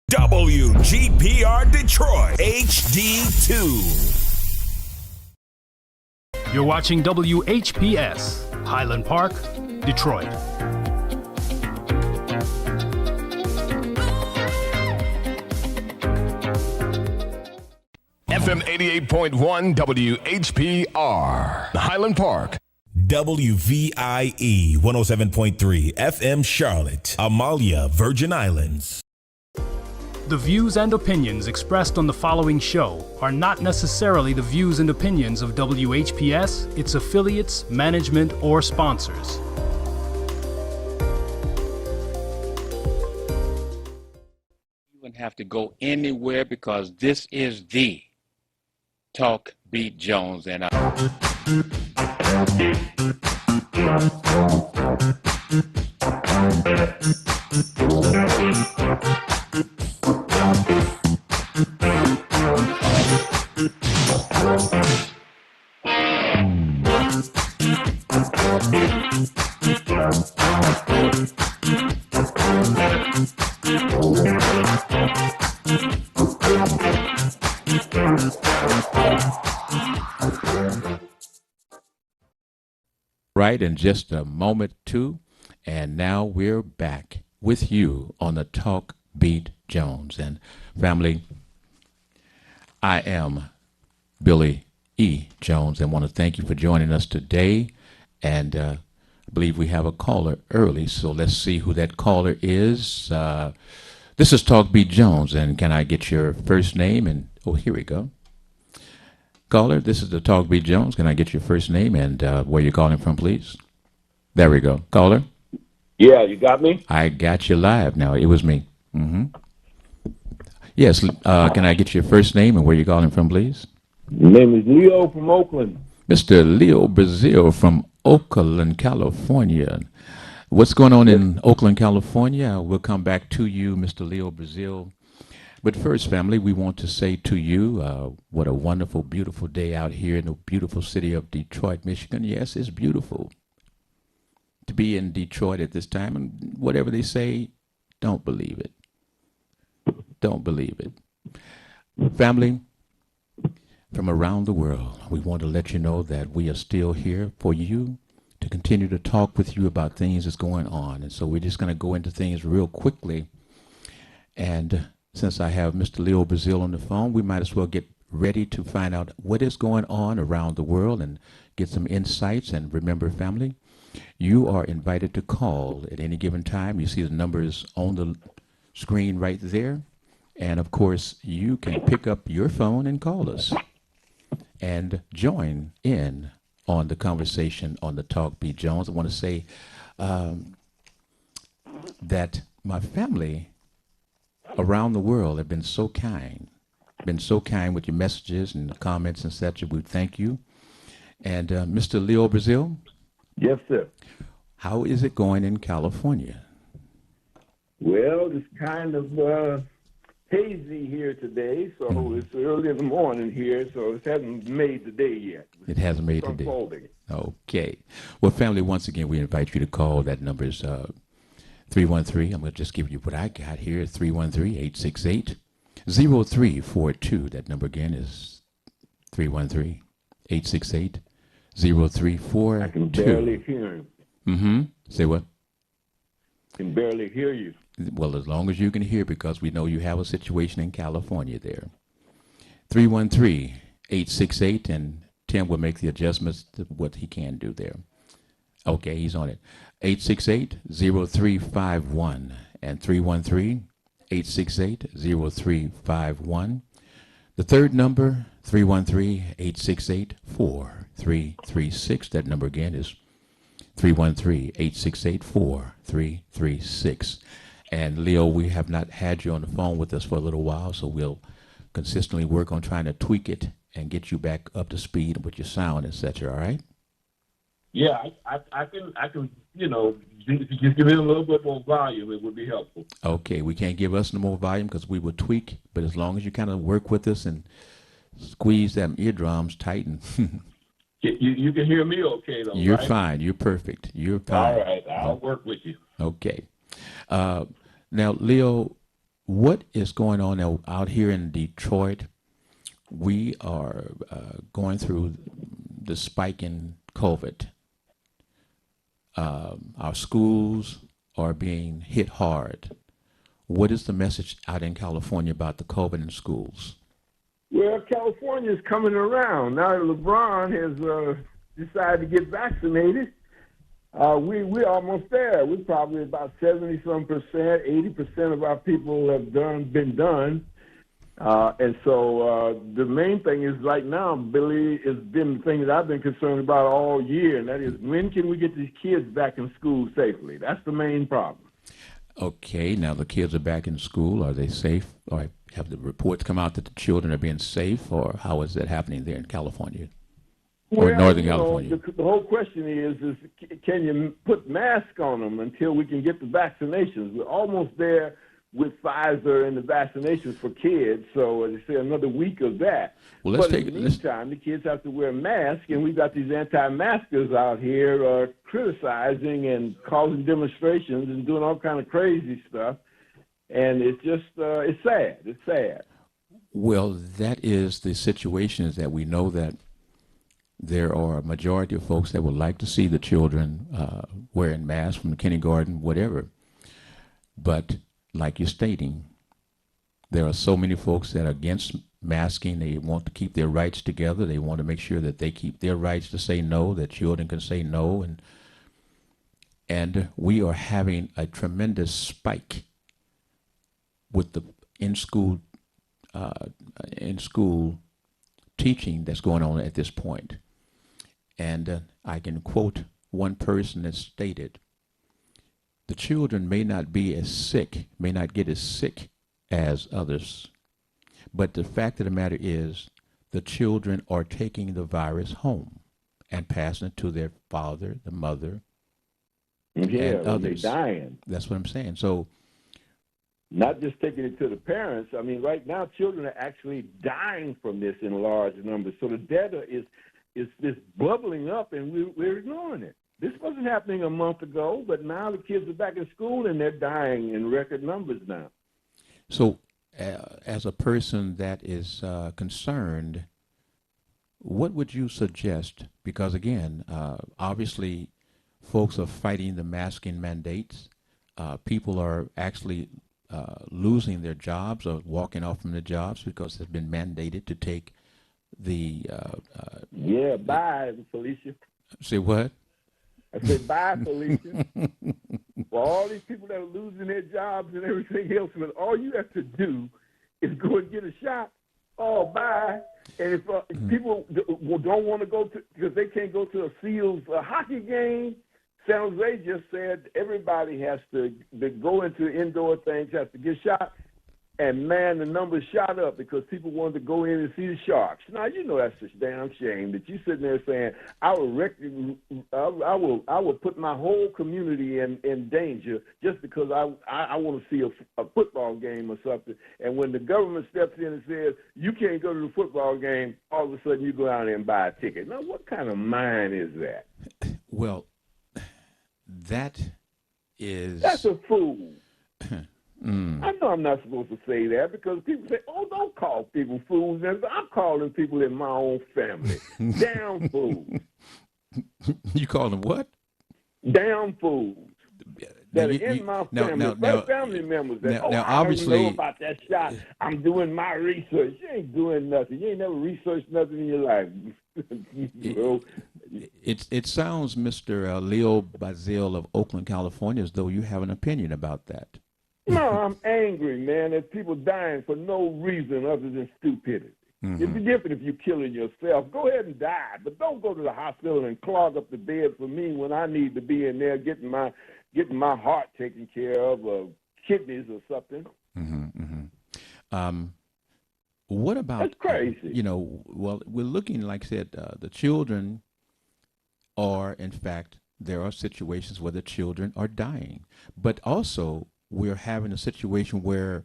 WGPR Detroit HD2. You're watching WHPS, Highland Park, Detroit. FM 88.1 WHPR, Highland Park. WVIE 107.3 FM Charlotte, Amalia, Virgin Islands. The views and opinions expressed on the following show are not necessarily the views and opinions of WHPS, its affiliates, management, or sponsors. You wouldn't have to go anywhere because this is the Talk Beat Jones and right in just a moment too, and now we're back with you on the Talk Beat Jones. And family, I am Billy E. Jones and want to thank you for joining us today. And I believe we have a caller early, so let's see who that caller is. This is Talk Beat Jones, and can I get your first name? And oh, here we go. Caller, this is the Talk Beat Jones. Can I get your first name and where you're calling from, please? There we go. Caller? Yeah, you got me? I got you live now. It was me. Yes, can I get your first name and where you're calling from, please? My name is Leo from Oakland. Mr. Leo Brazil from Oakland, California. What's going on in Oakland, California? We'll come back to you, Mr. Leo Brazil. But first, family, we want to say to you, what a wonderful, beautiful day out here in the beautiful city of Detroit, Michigan. Yes, it's beautiful to be in Detroit at this time. And whatever they say, don't believe it. Don't believe it. Family, from around the world, we want to let you know that we are still here for you to continue to talk with you about things that's going on. And so we're just going to go into things real quickly. And since I have Mr. Leo Brazil on the phone, we might as well get ready to find out what is going on around the world and get some insights. And remember, family, you are invited to call at any given time. You see the numbers on the screen right there. And of course, you can pick up your phone and call us and join in on the conversation on the Talk Beat Jones. I want to say that my family around the world have been so kind with your messages and comments and such. We thank you. And Mr. Leo Brazil? Yes, sir. How is it going in California? Well, it's kind of hazy here today, so it's early in the morning here, so it hasn't made the day yet. It hasn't made the day. Okay. Well, family, once again, we invite you to call. That number is 313. I'm going to just give you what I got here, 313-868-0342. That number again is 313-868-0342. I can barely hear him. Say what? I can barely hear you. Well, as long as you can hear, because we know you have a situation in California there. 313-868, and Tim will make the adjustments to what he can do there. Okay, he's on it. 868-0351 and 313-868-0351. The third number, 313-868-4336. That number again is 313-868-4336. And Leo, we have not had you on the phone with us for a little while, so we'll consistently work on trying to tweak it and get you back up to speed with your sound, etc. All right? Yeah, I can, if you just give it a little bit more volume, it would be helpful. Okay, we can't give us no more volume because we will tweak, but as long as you kind of work with us and squeeze them eardrums tight and you can hear me okay, though, You're right? fine. You're perfect. You're fine. All right, I'll work with you. Okay. Now, Leo, what is going on out here in Detroit? We are going through the spike in COVID. Our schools are being hit hard. What is the message out in California about the COVID in schools? Well, California is coming around. Now that LeBron has decided to get vaccinated, we're almost there. We're probably about 70-some%, 80% of our people have been done. And so the main thing is right now, Billy, has been the thing that I've been concerned about all year, and that is when can we get these kids back in school safely? That's the main problem. Okay, now the kids are back in school. Are they safe? Or have the reports come out that the children are being safe, or how is that happening there in California or Northern California? The whole question is can you put masks on them until we can get the vaccinations? We're almost there with Pfizer and the vaccinations for kids, so they say another week of that. Well, but in the meantime, the kids have to wear masks, and we've got these anti-maskers out here criticizing and causing demonstrations and doing all kind of crazy stuff, and it's just it's sad. It's sad. Well, that is the situation, is that we know that there are a majority of folks that would like to see the children wearing masks from kindergarten, whatever, but like you're stating, there are so many folks that are against masking. They want to keep their rights together. They want to make sure that they keep their rights to say no, that children can say no. And we are having a tremendous spike with the in-school teaching that's going on at this point. And I can quote one person that stated, the children may not be as sick, may not get as sick as others, but the fact of the matter is the children are taking the virus home and passing it to their father, the mother, and others. They're dying. That's what I'm saying. So, not just taking it to the parents. I mean, right now, children are actually dying from this in large numbers. So the data is bubbling up, and we're ignoring it. This wasn't happening a month ago, but now the kids are back in school, and they're dying in record numbers now. So as a person that is concerned, what would you suggest? Because, again, obviously, folks are fighting the masking mandates. People are actually losing their jobs or walking off from their jobs because it's been mandated to take the... bye, Felicia. Say what? I said, bye, Felicia. For all these people that are losing their jobs and everything else, but all you have to do is go and get a shot. Oh, bye. And if people don't want to go to, because they can't go to a Seals hockey game, San Jose just said everybody has to go into indoor things, has to get shot. And, man, the numbers shot up because people wanted to go in and see the Sharks. Now, you know that's a damn shame that you sitting there saying, I will put my whole community in danger just because I want to see a football game or something. And when the government steps in and says, you can't go to the football game, all of a sudden you go out there and buy a ticket. Now, what kind of mind is that? Well, that's a fool. I know I'm not supposed to say that because people say, oh, don't call people fools. And I'm calling people in my own family. Damn fools. You call them what? Damn fools. That are in my family. Family members that, obviously, I don't know about that shot. I'm doing my research. You ain't doing nothing. You ain't never researched nothing in your life. It sounds, Mr. Leo Bazile of Oakland, California, as though you have an opinion about that. No, I'm angry, man. There's people dying for no reason other than stupidity. Mm-hmm. It'd be different if you're killing yourself. Go ahead and die, but don't go to the hospital and clog up the bed for me when I need to be in there getting my heart taken care of, or kidneys or something. Mm-hmm. What about? That's crazy. Well, we're looking, like I said, the children are, in fact, there are situations where the children are dying, but also we're having a situation where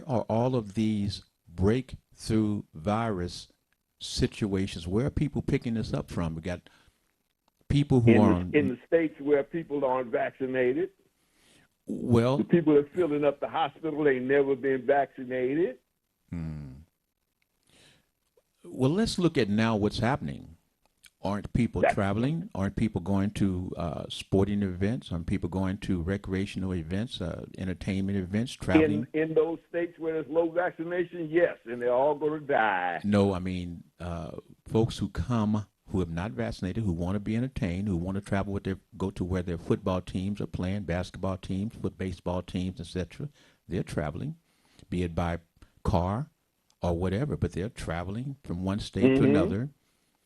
are all of these breakthrough virus situations? Where are people picking this up from? We got people who are in the states where people aren't vaccinated. Well, The people that's filling up the hospital ain't never been vaccinated. well, let's look at now what's happening. Aren't people traveling? Aren't people going to sporting events? Aren't people going to recreational events, entertainment events, traveling? In those states where there's low vaccination, yes, and they're all going to die. No, I mean, folks who come who have not vaccinated, who want to be entertained, who want to travel with go to where their football teams are playing, basketball teams, baseball teams, etc. They're traveling, be it by car or whatever, but they're traveling from one state to another,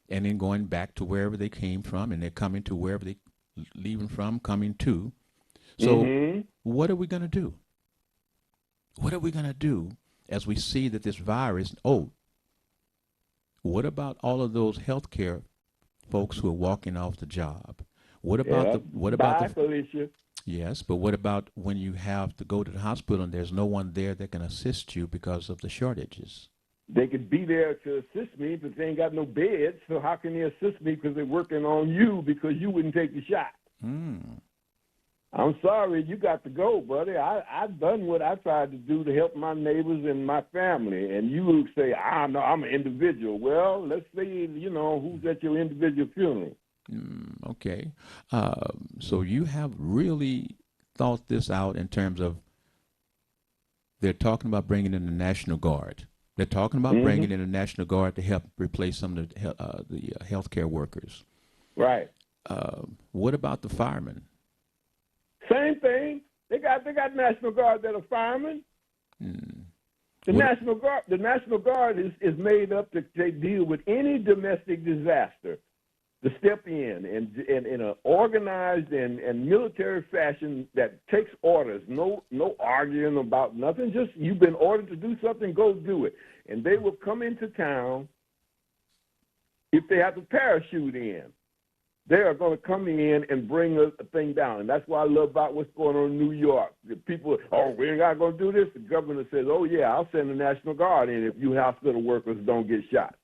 and then going back to wherever they came from, and they're coming to wherever they leaving from, coming to. So what are we going to do? What are we going to do as we see that this virus, what about all of those healthcare folks who are walking off the job? What about Felicia. Yes, but what about when you have to go to the hospital and there's no one there that can assist you because of the shortages? They could be there to assist me, but they ain't got no beds. So how can they assist me because they're working on you because you wouldn't take the shot? I'm sorry, you got to go, buddy. I've done what I tried to do to help my neighbors and my family. And you would say, no, I'm an individual. Well, let's see, who's at your individual funeral. Okay. So you have really thought this out in terms of they're talking about bringing in the National Guard. They're talking about bringing in the National Guard to help replace some of the healthcare workers. Right. What about the firemen? Same thing. They got National Guard that are firemen. The National Guard is made up to deal with any domestic disaster, to step in and in an organized and military fashion that takes orders. No arguing about nothing. Just you've been ordered to do something, go do it. And they will come into town if they have to parachute in. They are going to come in and bring a thing down. And that's what I love about what's going on in New York. The people, we ain't not going to do this. The governor says, I'll send the National Guard in if you hospital workers don't get shot.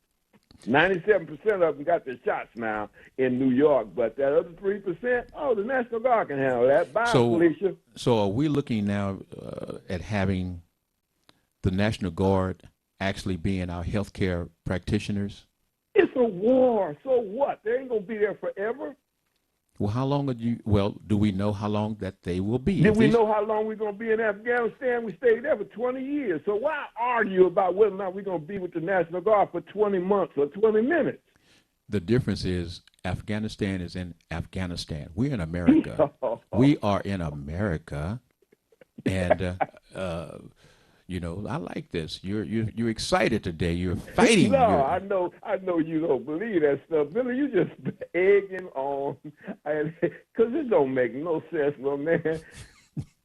97% of them got their shots now in New York, but that other 3%, the National Guard can handle that. Bye, Felicia. So are we looking now at having the National Guard actually being our healthcare practitioners? It's a war. So what? They ain't going to be there forever. Well, how long do we know how long that they will be? Do we know how long we're going to be in Afghanistan? We stayed there for 20 years. So why argue about whether or not we're going to be with the National Guard for 20 months or 20 minutes? The difference is Afghanistan is in Afghanistan. We're in America. We are in America. And, I like this. You're excited today. You're fighting. No, I know you don't believe that stuff, Billy. You just egging on, because it don't make no sense, my man. It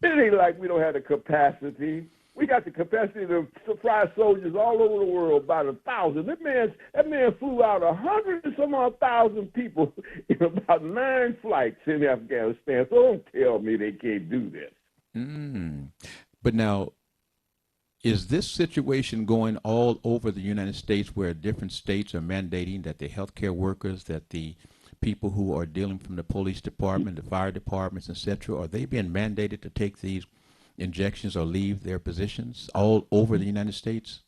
ain't like we don't have the capacity. We got the capacity to supply soldiers all over the world, about 1,000. That man flew out 100 and some odd thousand people in about 9 flights in Afghanistan. So don't tell me they can't do this. But now, is this situation going all over the United States where different states are mandating that the healthcare workers, that the people who are dealing from the police department, the fire departments, etc., are they being mandated to take these injections or leave their positions all over the United States?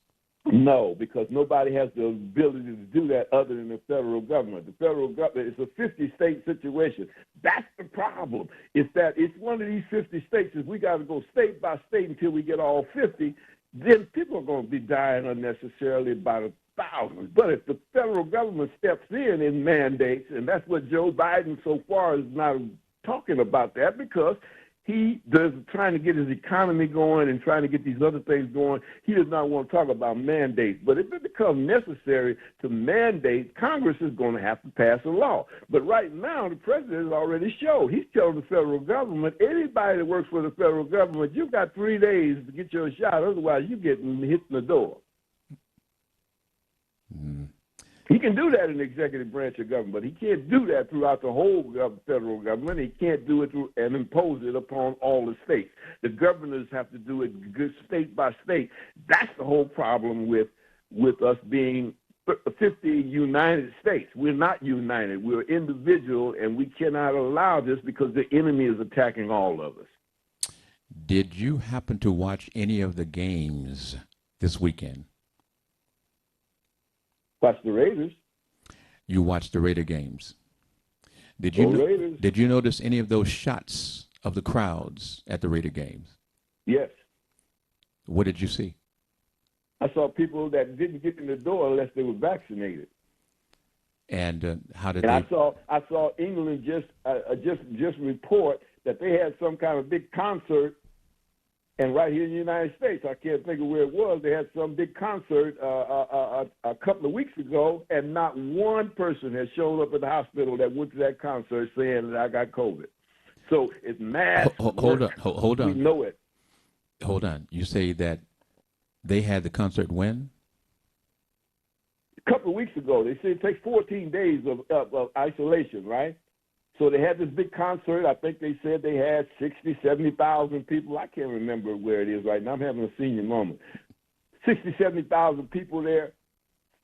No, because nobody has the ability to do that other than the federal government. The federal government, it's a 50-state situation. That's the problem. It's that it's one of these 50 states. If we got to go state by state until we get all 50, then people are going to be dying unnecessarily by the thousands. But if the federal government steps in and mandates, and that's what Joe Biden so far is not talking about that, because he does trying to get his economy going and trying to get these other things going. He does not want to talk about mandates. But if it becomes necessary to mandate, Congress is going to have to pass a law. But right now, the president has already showed. He's telling the federal government, anybody that works for the federal government, you've got 3 days to get your shot. Otherwise, you're getting hit in the door. He can do that in the executive branch of government, but he can't do that throughout the whole federal government. He can't do it and impose it upon all the states. The governors have to do it state by state. That's the whole problem with us being 50 United States. We're not united. We're individual, and we cannot allow this because the enemy is attacking all of us. Did you happen to watch any of the games this weekend? Watch the Raiders. You watched the Raider games. Go Raiders. Did you notice any of those shots of the crowds at the Raider games? Yes. What did you see? I saw people that didn't get in the door unless they were vaccinated. And how did And they? I saw England just report that they had some kind of big concert, and right here in the United States, I can't think of where it was. They had some big concert a couple of weeks ago, and not one person has shown up at the hospital that went to that concert saying that I got COVID. So it's mass. Hold on. We know it. Hold on. You say that they had the concert when? A couple of weeks ago, they said it takes 14 days of isolation, right? So they had this big concert. I think they said they had 60, 70,000 people. I can't remember where it is right now. I'm having a senior moment. 60, 70,000 people there.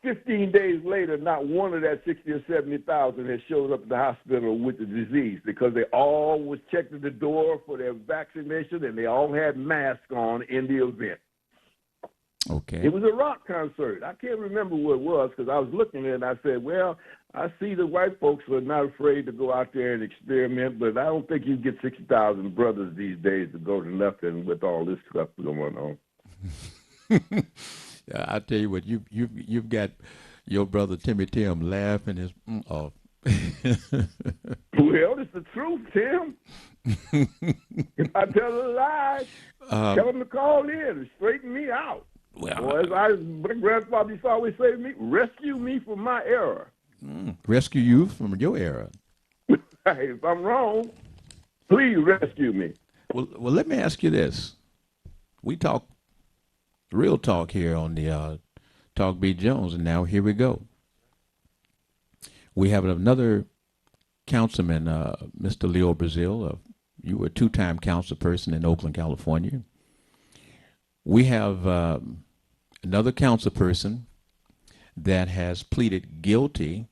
15 days later, not one of that 60 or 70,000 has showed up at the hospital with the disease because they all was checked at the door for their vaccination and they all had masks on in the event. Okay. It was a rock concert. I can't remember what it was because I was looking at it and I said, well, I see the white folks are not afraid to go out there and experiment, but I don't think you get 60,000 brothers these days to go to nothing with all this stuff going on. I tell you what, you've got your brother Timmy Tim laughing his off. Well, it's the truth, Tim. If I tell a lie, tell them to call in and straighten me out. Well, Or as my grandfather used to always say to me, rescue me from my error. Rescue you from your error. If I'm wrong, please rescue me. Well, let me ask you this. We talk real talk here on the Talk B. Jones, and now here we go. We have another councilman, Mr. Leo Brazil. You were a two-time council person in Oakland, California. We have another council person that has pleaded guilty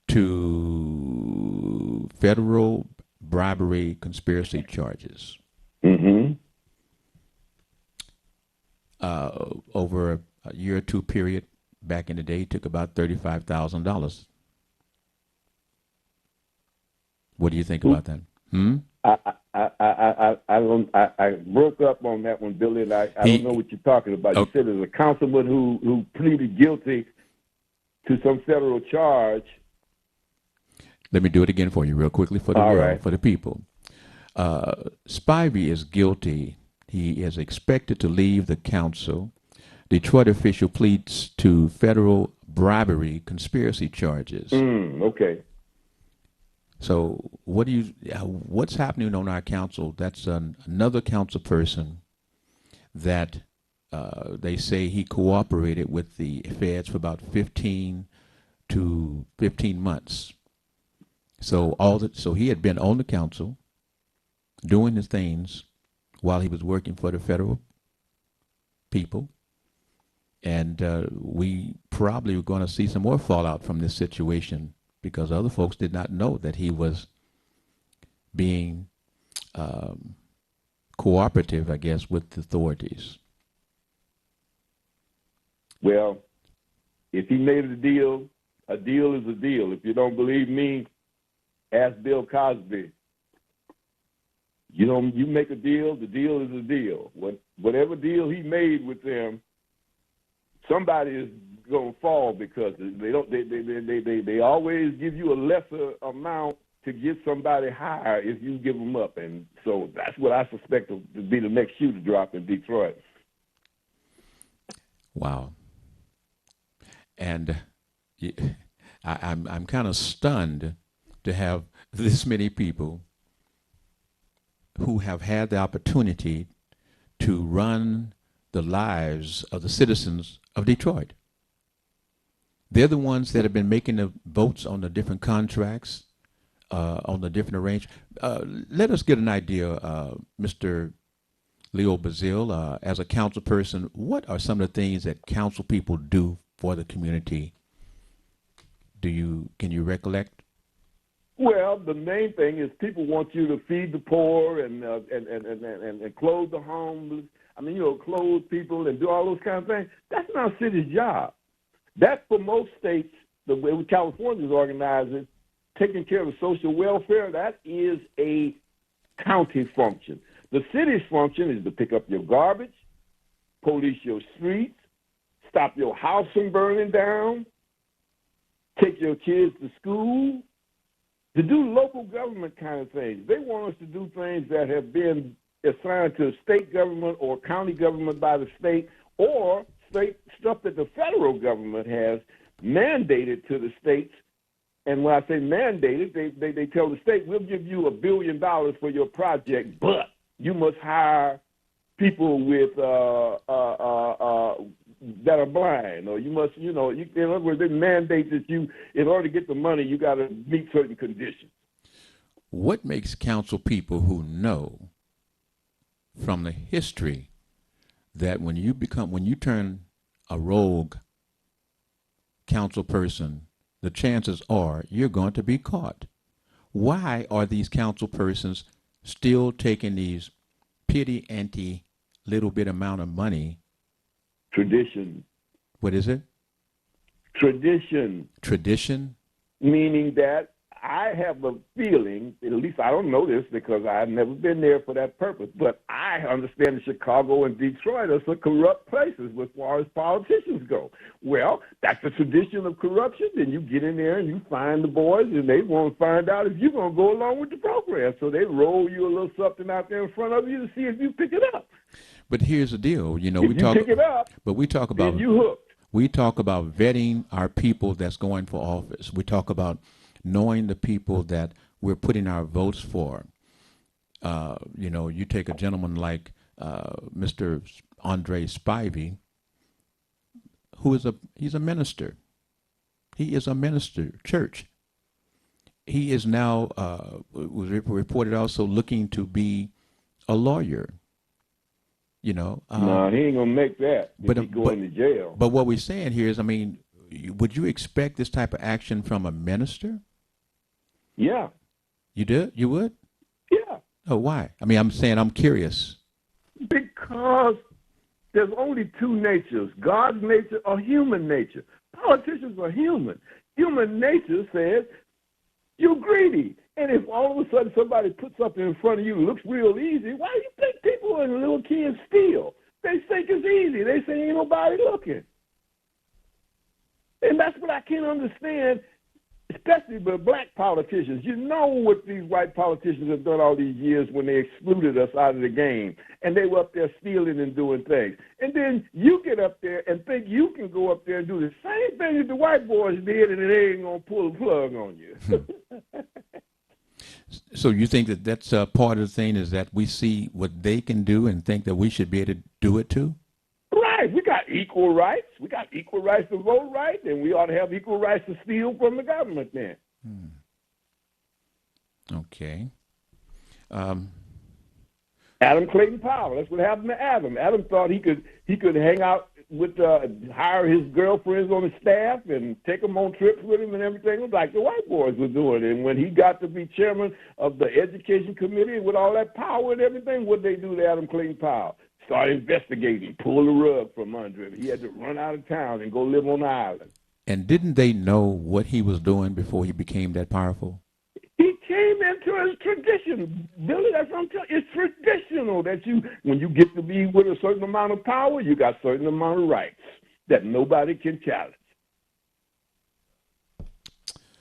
to federal bribery conspiracy charges. Mm-hmm. Over a year or two period back in the day, took about $35,000. What do you think about that? I broke up on that one, Billy, and I don't know what you're talking about. You said there's a councilman who pleaded guilty to some federal charge. Let me do it again for you real quickly for the All world, right. for the people. Spivey is guilty. He is expected to leave the council. Detroit official pleads to federal bribery conspiracy charges. Okay. So what's happening on our council? That's another council person that they say he cooperated with the feds for about 15 to 15 months. So he had been on the council doing his things while he was working for the federal people. And we probably were going to see some more fallout from this situation because other folks did not know that he was being cooperative, I guess, with the authorities. Well, if he made a deal is a deal. If you don't believe me, ask Bill Cosby. You make a deal, the deal is a deal. Whatever deal he made with them, somebody is going to fall because they always give you a lesser amount to get somebody higher if you give them up. And so that's what I suspect to be the next shoe to drop in Detroit. Wow. And I'm kind of stunned to have this many people who have had the opportunity to run the lives of the citizens of Detroit. They're the ones that have been making the votes on the different contracts, on the different arrangements. Let us get an idea, Mr. Leo Brazil, as a council person, what are some of the things that council people do for the community? Can you recollect? Well, the main thing is people want you to feed the poor and clothe the homeless. I mean, clothe people and do all those kind of things. That's not a city's job. That, for most states, the way California is organized, taking care of social welfare, that is a county function. The city's function is to pick up your garbage, police your streets, stop your house from burning down, take your kids to school, to do local government kind of things. They want us to do things that have been assigned to state government or county government by the state, or state stuff that the federal government has mandated to the states. And when I say mandated, they tell the state, we'll give you $1 billion for your project, but you must hire people with that are blind, or you must, in other words, they mandate that you, in order to get the money, you got to meet certain conditions. What makes council people who know from the history that when you turn a rogue council person, the chances are you're going to be caught? Why are these council persons still taking these pity little bit amount of money? Tradition. What is it? Tradition. Tradition? Meaning that I have a feeling, at least I don't know this because I've never been there for that purpose, but I understand that Chicago and Detroit are some corrupt places as far as politicians go. Well, that's the tradition of corruption. Then you get in there and you find the boys, and they want to find out if you're going to go along with the program. So they roll you a little something out there in front of you to see if you pick it up. But here's the deal, if you pick it up, but we talk about, then you hooked. We talk about vetting our people that's going for office. We talk about knowing the people that we're putting our votes for. You take a gentleman like Mr. Andre Spivey, he's a minister. He is a minister, church. He is now, was reported also looking to be a lawyer. No, he ain't gonna make that. But he's going to jail. But what we're saying here is, would you expect this type of action from a minister? Yeah. You do? You would? Yeah. Oh, why? I'm curious. Because there's only two natures, God's nature or human nature. Politicians are human. Human nature says you're greedy. And if all of a sudden somebody puts something in front of you that looks real easy, why do you think people and little kids steal? They think it's easy. They say ain't nobody looking. And that's what I can't understand, especially with black politicians. You know what these white politicians have done all these years when they excluded us out of the game, and they were up there stealing and doing things. And then you get up there and think you can go up there and do the same thing that the white boys did, and they ain't going to pull the plug on you. So you think that that's part of the thing, is that we see what they can do and think that we should be able to do it too? Right. We got equal rights. We got equal rights to vote right, and we ought to have equal rights to steal from the government then. Okay. Adam Clayton Powell. That's what happened to Adam. Adam thought he could hang out with hire his girlfriends on his staff and take them on trips with him and everything, like the white boys were doing. And when he got to be chairman of the education committee with all that power and everything, what they do to Adam Clayton Powell? Start investigating, pull the rug from under him. He had to run out of town and go live on the island. And didn't they know what he was doing before he became that powerful? He came into his tradition, Billy. That's what I'm telling you. It's traditional that when you get to be with a certain amount of power, you got a certain amount of rights that nobody can challenge.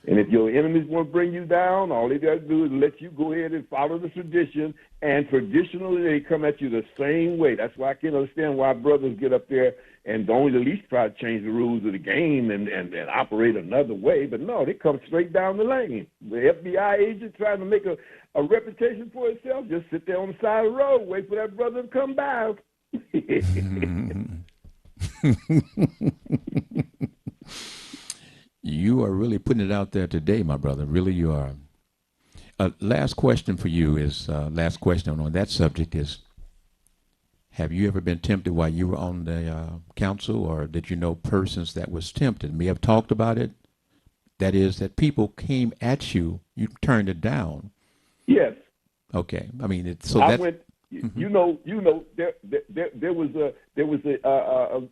And if your enemies want to bring you down, all they got to do is let you go ahead and follow the tradition. And traditionally, they come at you the same way. That's why I can't understand why brothers get up there and don't at least try to change the rules of the game and operate another way. But no, they come straight down the lane. The FBI agent trying to make a reputation for itself, just sit there on the side of the road, wait for that brother to come by. You are really putting it out there today, my brother. Really, you are. Last question for you is, last question on that subject is, have you ever been tempted while you were on the council, or did you know persons that was tempted? We have talked about it. That is, that people came at you You turned it down. Yes. Okay. I mean, so I that went. You know, there was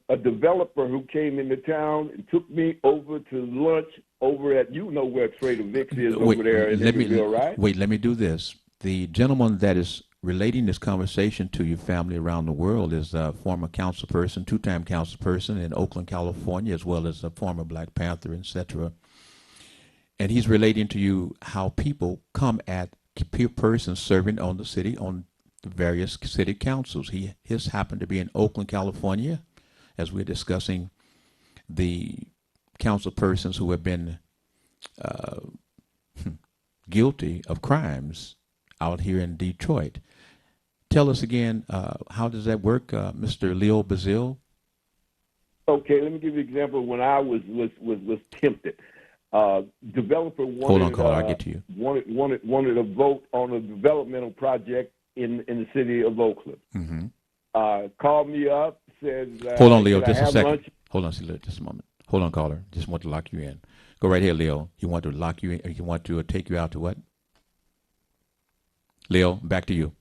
a developer who came into town and took me over to lunch over at where Trader Vic's is over there in Emeryville, right? Wait, let me do this. The gentleman that is relating this conversation to your family around the world is a former councilperson, two-time councilperson in Oakland, California, as well as a former Black Panther, etc. And he's relating to you how people come at persons serving on the city, on the various city councils. His happened to be in Oakland, California, as we're discussing the council persons who have been guilty of crimes out here in Detroit. Tell us again, how does that work, Mr. Leo Bazile? Okay, let me give you an example. When I was tempted, developer wanted. Hold on, caller. I'll get to you. Wanted a vote on a developmental project in the city of Oakland. Mm-hmm. Called me up, said, "Hold on, Leo, just a second. Lunch? Hold on, just a moment. Hold on, caller. Just want to lock you in. Go right here, Leo. You want to lock you in? Or you want to take you out to what? Leo, back to you.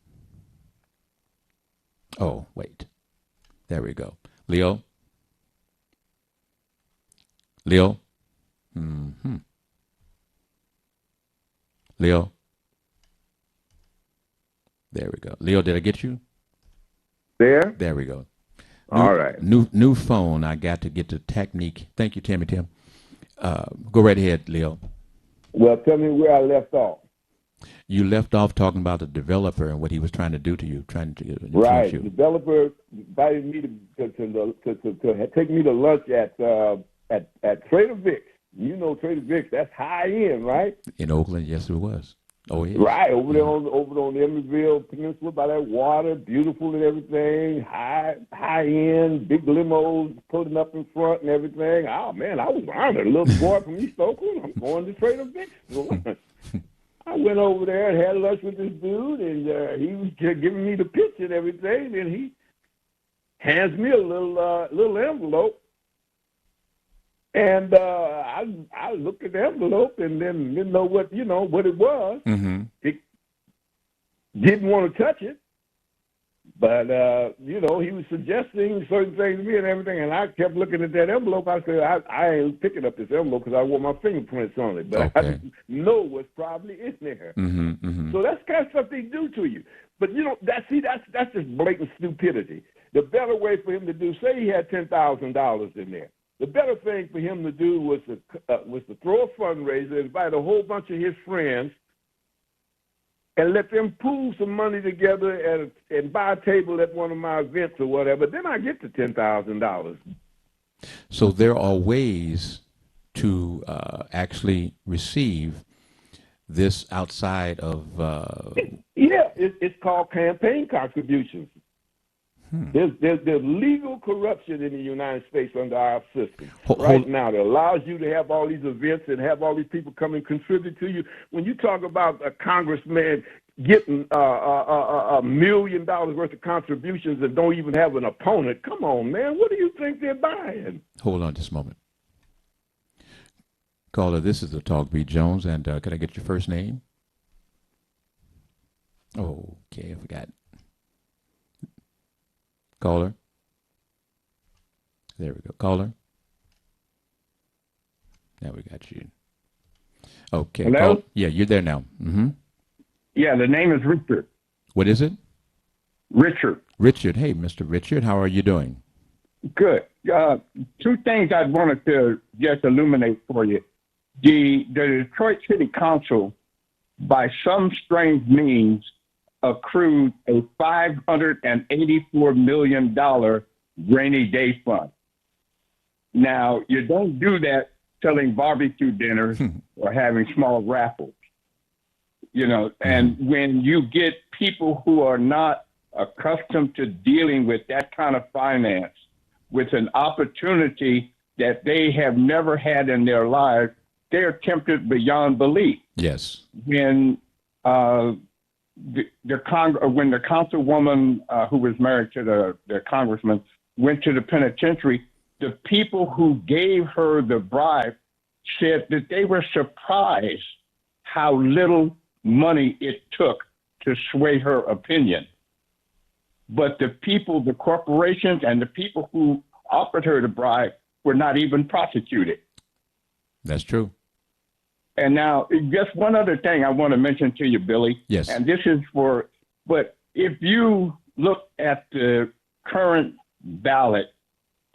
Oh, wait. There we go. Leo. Leo. Mm-hmm. Leo. There we go. Leo, did I get you? There? There we go. All right. New phone. I got to get the technique. Thank you, Tim. Go right ahead, Leo. Well, tell me where I left off. You left off talking about the developer and what he was trying to do to you, trying to right. You. The developer invited me to take me to lunch at Trader Vic's. You know Trader Vic's, that's high end, right? In Oakland, yes, it was. Oh, yeah. Right, over there on the Emeryville Peninsula by that water, beautiful and everything, high end, big limos pulling up in front and everything. Oh man, I was honored. A little boy from East Oakland, I'm going to Trader Vic's for lunch. I went over there and had lunch with this dude, and he was giving me the pitch and everything. And he hands me a little envelope, and I looked at the envelope and then didn't know what it was. Mm-hmm. It didn't want to touch it, but he was suggesting certain things to me and everything, and I kept looking at that envelope. I said, I ain't picking up this envelope because I want my fingerprints on it, but okay. I know what's probably in there. Mm-hmm, mm-hmm. So that's the kind of stuff they do to you. But that's just blatant stupidity. The better way for him to do, say he had $10,000 in there. The better thing for him to do was to throw a fundraiser, invite a whole bunch of his friends, and let them pool some money together and buy a table at one of my events or whatever. Then I get the $10,000. So there are ways to actually receive this outside of. It's called campaign contributions. There's legal corruption in the United States under our system now that allows you to have all these events and have all these people come and contribute to you. When you talk about a congressman getting $1 million worth of contributions and don't even have an opponent, come on, man, what do you think they're buying? Hold on just a moment. Caller, this is the Talk B. Jones, and can I get your first name? Okay, I forgot. Caller. There we go. Caller. Now we got you. Okay. Hello? Yeah, you're there now. Mm-hmm. Yeah, the name is Richard. What is it? Richard. Richard. Hey, Mr. Richard, how are you doing? Good. Two things I wanted to just illuminate for you. The Detroit City Council, by some strange means, accrued a $584 million rainy day fund. Now, you don't do that selling barbecue dinners or having small raffles, and when you get people who are not accustomed to dealing with that kind of finance with an opportunity that they have never had in their lives, they're tempted beyond belief. Yes. When when the councilwoman who was married to the congressman went to the penitentiary, the people who gave her the bribe said that they were surprised how little money it took to sway her opinion. But the people, the corporations, and the people who offered her the bribe were not even prosecuted. That's true. And now, just one other thing I want to mention to you, Billy. Yes. And this is but if you look at the current ballot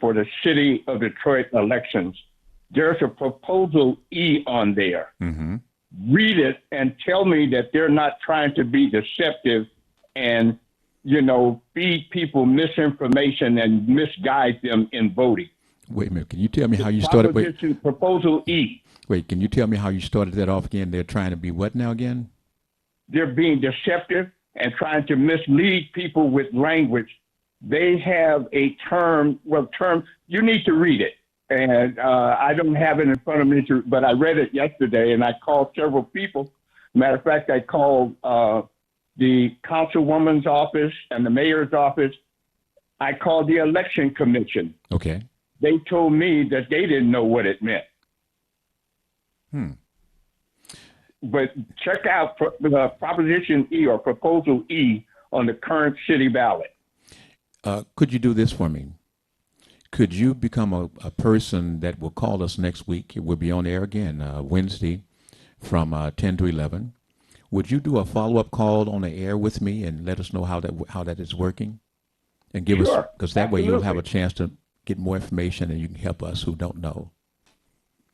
for the city of Detroit elections, there's a proposal E on there. Mm-hmm. Read it and tell me that they're not trying to be deceptive and, feed people misinformation and misguide them in voting. Wait a minute. Can you tell me how you started? Proposal E. Wait, can you tell me how you started that off again? They're trying to be what now again? They're being deceptive and trying to mislead people with language. They have a term, you need to read it. And I don't have it in front of me, but I read it yesterday, and I called several people. Matter of fact, I called the councilwoman's office and the mayor's office. I called the election commission. Okay. They told me that they didn't know what it meant. But check out Proposition E or Proposal E on the current city ballot. Could you do this for me? Could you become a person that will call us next week? It will be on air again Wednesday from 10 to 11. Would you do a follow-up call on the air with me and let us know how that is working? And give us, because that way you'll have a chance to get more information and you can help us who don't know.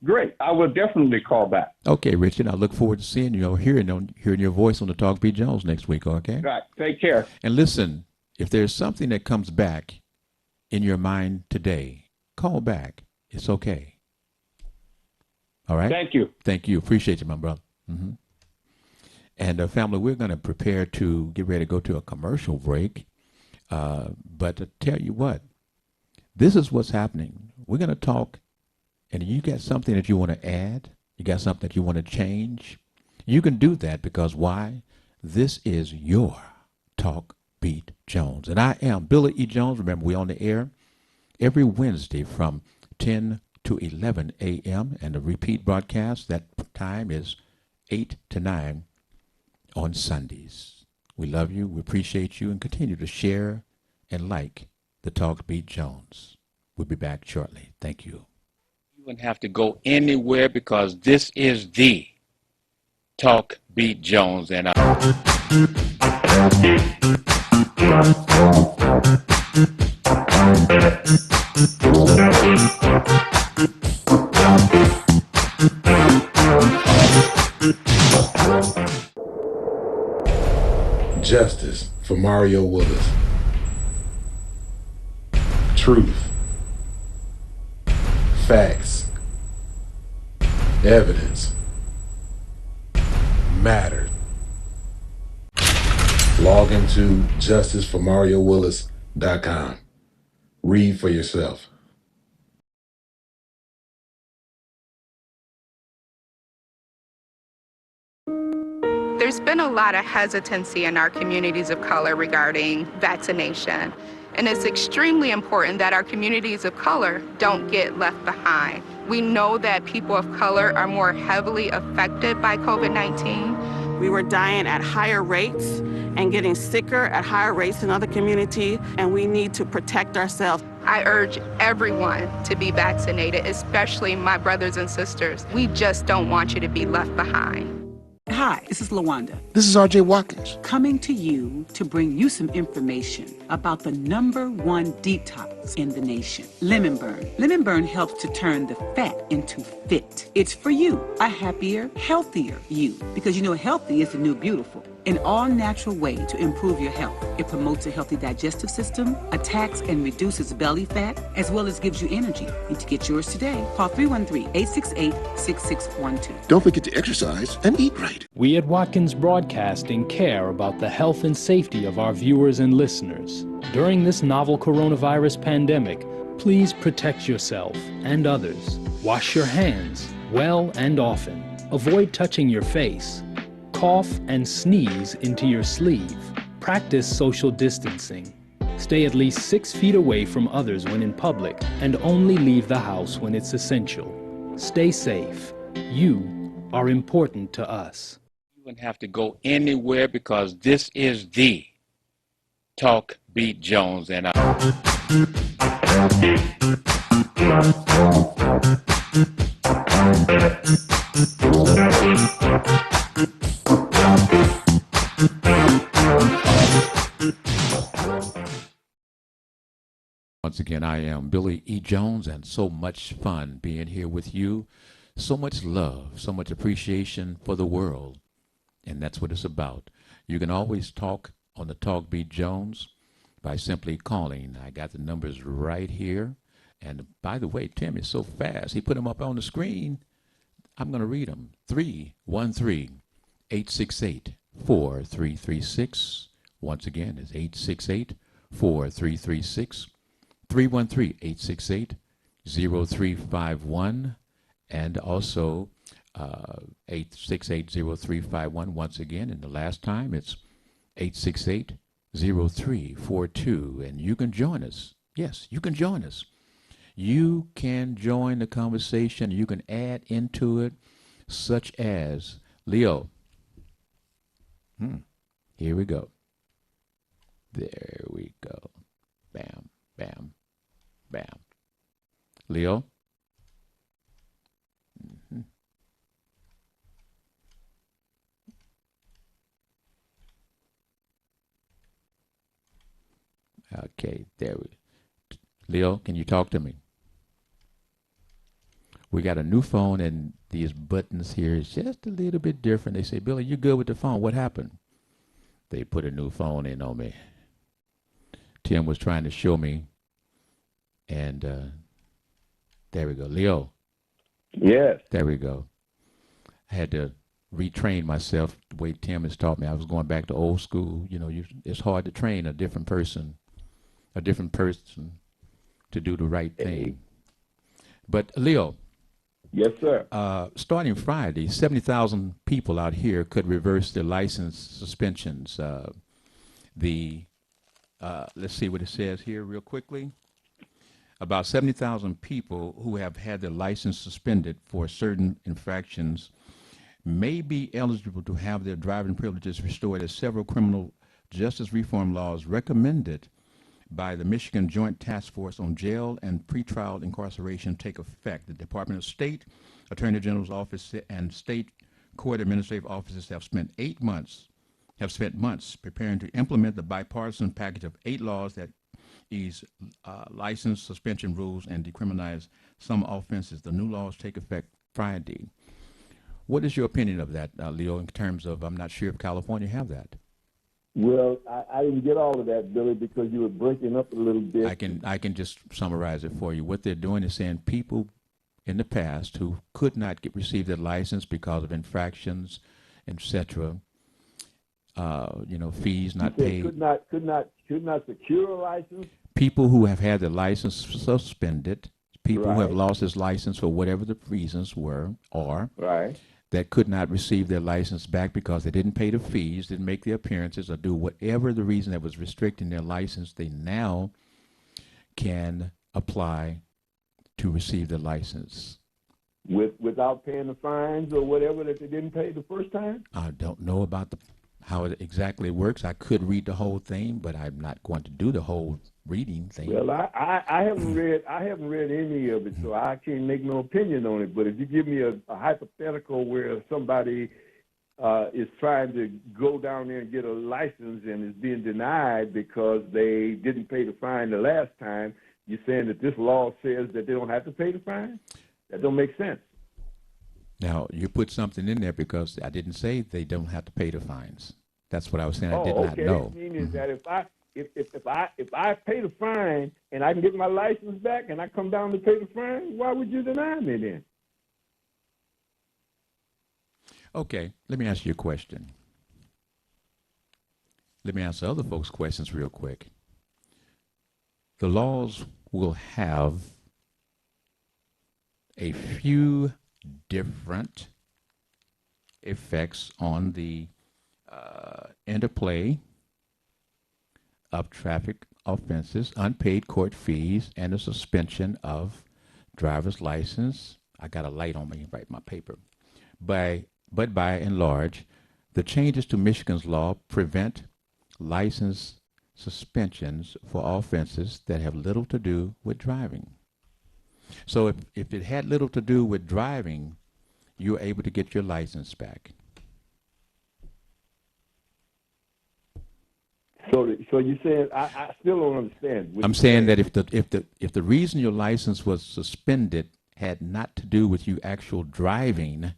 Great. I will definitely call back. Okay, Richard. I look forward to seeing you or hearing your voice on the Talk Beat Jones next week, okay? All right. Take care. And listen, if there's something that comes back in your mind today, call back. It's okay. All right? Thank you. Thank you. Appreciate you, my brother. Mm-hmm. And family, we're going to prepare to get ready to go to a commercial break. But to tell you what, this is what's happening. We're going to talk, and you got something that you want to add, you got something that you want to change, you can do that because why? This is your Talk Beat Jones. And I am Billy E. Jones. Remember, we're on the air every Wednesday from 10 to 11 a.m. And the repeat broadcast, that time is 8 to 9 on Sundays. We love you. We appreciate you and continue to share and like the Talk Beat Jones. We'll be back shortly. Thank you. You wouldn't have to go anywhere because this is the Talk Beat Jones. And Justice for Mario Willis. Truth. Facts. Evidence. Matter. Log into justiceformariowillis.com. Read for yourself. There's been a lot of hesitancy in our communities of color regarding vaccination, and it's extremely important that our communities of color don't get left behind. We know that people of color are more heavily affected by COVID-19. We were dying at higher rates and getting sicker at higher rates in other communities, and we need to protect ourselves. I urge everyone to be vaccinated, especially my brothers and sisters. We just don't want you to be left behind. Hi, this is LaWanda. This is RJ Watkins. Coming to you to bring you some information about the #1 detox in the nation, Lemon Burn. Lemon Burn helps to turn the fat into fit. It's for you, a happier, healthier you. Because healthy is the new beautiful. An all-natural way to improve your health. It promotes a healthy digestive system, attacks and reduces belly fat, as well as gives you energy. Need to get yours today. Call 313-868-6612. Don't forget to exercise and eat right. We at Watkins Broadcasting care about the health and safety of our viewers and listeners. During this novel coronavirus pandemic, please protect yourself and others. Wash your hands well and often. Avoid touching your face. Cough and sneeze into your sleeve. Practice social distancing. Stay at least 6 feet away from others when in public and only leave the house when it's essential. Stay safe. You are important to us. You wouldn't have to go anywhere because this is the Talk Beat Jones and Once again, I am Billy E. Jones, and so much fun being here with you. So much love, so much appreciation for the world, and that's what it's about. You can always talk on the Talk Beat Jones by simply calling. I got the numbers right here. And by the way, Tim is so fast. He put them up on the screen. I'm going to read them. 313-868-4336. Once again, it's 868-4336. 313-868-0351. And also 868-0351 once again. And the last time, it's 868-0342. And you can join us. Yes, you can join us. You can join the conversation. You can add into it, such as Leo. Here we go. There we go. Bam, bam, bam. Leo. Okay, there we go. Leo, can you talk to me? We got a new phone, and these buttons here is just a little bit different. They say, Billy, you good with the phone? What happened? They put a new phone in on me. Tim was trying to show me, and there we go. Leo. Yes. There we go. I had to retrain myself the way Tim has taught me. I was going back to old school. You know, it's hard to train a different person to do the right thing. But Leo. Yes, sir. Starting Friday, 70,000 people out here could reverse their license suspensions. Let's see what it says here real quickly. About 70,000 people who have had their license suspended for certain infractions may be eligible to have their driving privileges restored, as several criminal justice reform laws recommended by the Michigan Joint Task Force on Jail and Pretrial Incarceration take effect. The Department of State, Attorney General's Office, and state court administrative offices have spent months preparing to implement the bipartisan package of 8 laws that ease license suspension rules and decriminalize some offenses. The new laws take effect Friday. What is your opinion of that, Leo, in terms of, I'm not sure if California have that? Well, I didn't get all of that, Billy, because you were breaking up a little bit. I can just summarize it for you. What they're doing is saying people in the past who could not receive their license because of infractions, etc., fees not paid. Could not secure a license. People who have had their license suspended, people who have Right. lost his license for whatever the reasons were, or Right. that could not receive their license back because they didn't pay the fees, didn't make the appearances, or do whatever the reason that was restricting their license, they now can apply to receive the license. Without paying the fines or whatever that they didn't pay the first time? I don't know about how it exactly works. I could read the whole thing, but I'm not going to do the whole reading thing. Well, I haven't read any of it, so I can't make no opinion on it. But if you give me a hypothetical where somebody is trying to go down there and get a license and is being denied because they didn't pay the fine the last time, you're saying that this law says that they don't have to pay the fine? That don't make sense. Now, you put something in there because I didn't say they don't have to pay the fines. That's what I was saying. I did not know. Meaning that if I pay the fine and I can get my license back and I come down to pay the fine, why would you deny me then? Okay, let me ask you a question. Let me answer other folks' questions real quick. The laws will have a few different effects on the interplay of traffic offenses, unpaid court fees, and the suspension of driver's license. I got a light on me, write my paper. but by and large, the changes to Michigan's law prevent license suspensions for offenses that have little to do with driving. So if it had little to do with driving, you're able to get your license back. So you said I still don't understand. I'm saying that if the reason your license was suspended had not to do with you actual driving,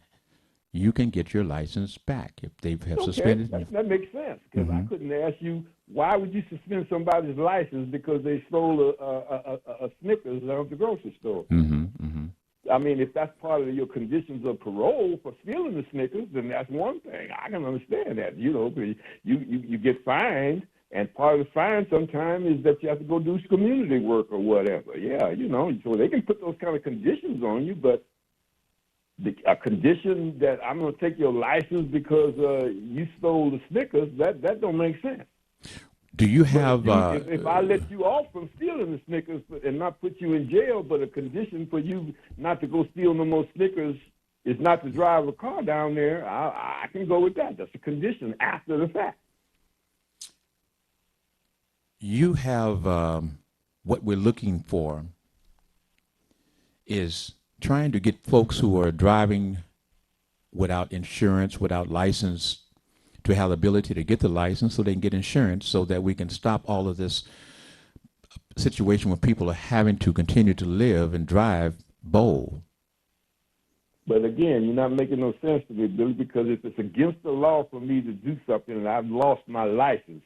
you can get your license back if they have suspended. That makes sense, because I couldn't ask you, why would you suspend somebody's license because they stole a Snickers out of the grocery store? I mean, if that's part of your conditions of parole for stealing the Snickers, then that's one thing. I can understand that. You know, you get fined, and part of the fine sometimes is that you have to go do community work or whatever. Yeah, you know, so they can put those kind of conditions on you, but a condition that I'm going to take your license because you stole the Snickers, that don't make sense. Do you have... If I let you off from stealing the Snickers and not put you in jail, but a condition for you not to go steal no more Snickers is not to drive a car down there, I can go with that. That's a condition after the fact. You have... what we're looking for is trying to get folks who are driving without insurance, without license, to have the ability to get the license so they can get insurance, so that we can stop all of this situation where people are having to continue to live and drive bold. But again, you're not making no sense to me, Billy, because if it's against the law for me to do something and I've lost my license,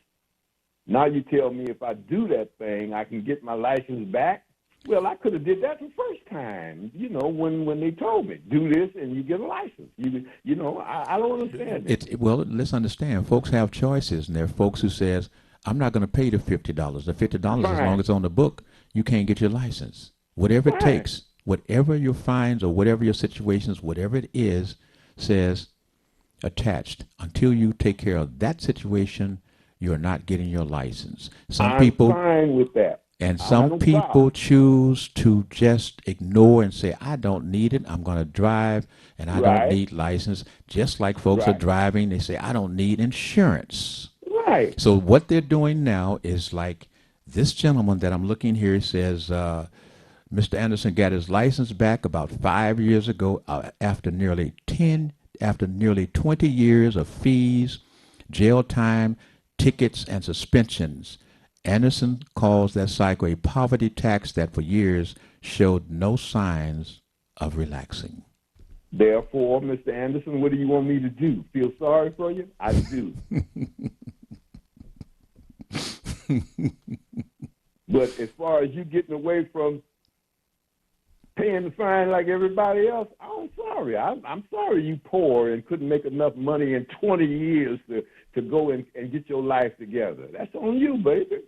now you tell me if I do that thing, I can get my license back? Well, I could have did that the first time, you know, when they told me, do this and you get a license. You know, I don't understand it. Well, let's understand. Folks have choices, and there are folks who says, I'm not going to pay the $50. The $50, as long as it's on the book, you can't get your license. Whatever it takes, whatever your fines or whatever your situations, whatever it is, says attached. Until you take care of that situation, you're not getting your license. I'm fine with that. And some people choose to just ignore and say, I don't need it. I'm going to drive, and I don't need license. Just like folks are driving, they say, I don't need insurance. Right. So what they're doing now is like this gentleman that I'm looking here says, Mr. Anderson got his license back about 5 years ago after nearly 20 years of fees, jail time, tickets, and suspensions. Anderson calls that cycle a poverty tax that for years showed no signs of relaxing. Therefore, Mr. Anderson, what do you want me to do? Feel sorry for you? I do. But as far as you getting away from paying the fine like everybody else, I'm sorry. I'm sorry you poor and couldn't make enough money in 20 years to go and get your life together. That's on you, baby.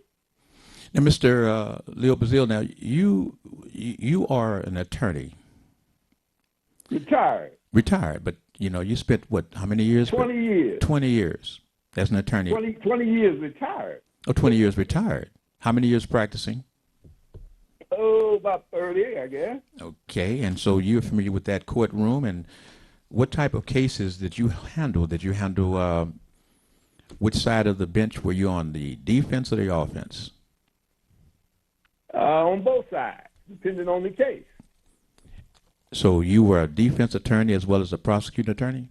Now, Mr. Leo Bazile, now you are an attorney. Retired, but you know you spent how many years? 20 years. 20 years as an attorney. 20 years retired. Oh, 20 years retired. How many years practicing? Oh, about 30, I guess. Okay, and so you're familiar with that courtroom, and what type of cases did you handle? Which side of the bench were you on, the defense or the offense? On both sides, depending on the case. So you were a defense attorney as well as a prosecuting attorney?